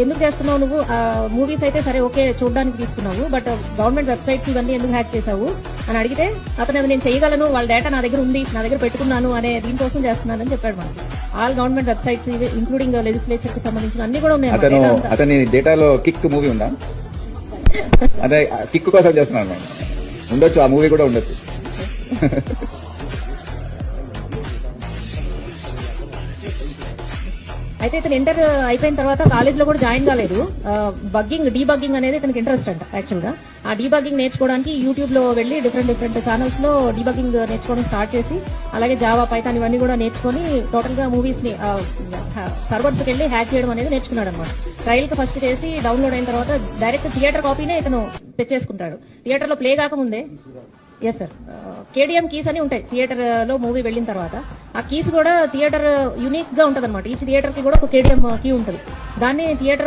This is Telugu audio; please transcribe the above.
ఎందుకు చేస్తున్నావు నువ్వు మూవీస్ అయితే సరే ఓకే చూడడానికి తీసుకున్నావు, బట్ గవర్నమెంట్ వెబ్సైట్స్ ఇవన్నీ ఎందుకు హ్యాక్ చేశావు అని అడిగితే అతను నేను చేయగలను, వాళ్ళ డేటా నా దగ్గర ఉంది, నా దగ్గర పెట్టుకున్నాను అనే దీనికోసం చేస్తున్నానని చెప్పాడు. మనకి all government websites including legislature కి సంబంధించిన అన్ని కూడా ఉన్నాయి. అతని డేటాలో కిక్ మూవీ ఉందా? అదే కిక్ కోసం చేస్తున్నాను. ఉండొచ్చు, ఆ మూవీ కూడా ఉండొచ్చు. అయితే ఇతను ఇంటర్ అయిపోయిన తర్వాత కాలేజ్ లో కూడా జాయిన్ కాలేదు. డీబగ్గింగ్ అనేది ఇతనికి ఇంట్రెస్ట్ అంట. యాక్చువల్ గా ఆ డీబగ్గింగ్ నేర్చుకోవడానికి యూట్యూబ్ లో వెళ్లి డిఫరెంట్ ఛానల్స్ లో డీబగ్గింగ్ నేర్చుకోవడం స్టార్ట్ చేసి, అలాగే జావా, పైథాన్ ఇవన్నీ కూడా నేర్చుకుని టోటల్ గా మూవీస్ ని సర్వర్స్ కి వెళ్లి హ్యాక్ చేయడం అనేది నేర్చుకున్నాడు అనమాట. ట్రయల్ కి ఫస్ట్ చేసి డౌన్లోడ్ అయిన తర్వాత డైరెక్ట్ థియేటర్ కాపీనే ఇతను తెచ్చేసుకుంటాడు. థియేటర్ లో ప్లే కాకముందే. ఎస్ సార్, కేడిఎం కీస్ అని ఉంటాయి థియేటర్ లో మూవీ వెళ్లిన తర్వాత. ఆ కీస్ కూడా థియేటర్ యూనిక్ గా ఉంటది అనమాట. ఈచ్ థియేటర్ కి కూడా ఒక కేడిఎం కీ ఉంటుంది. దాన్ని థియేటర్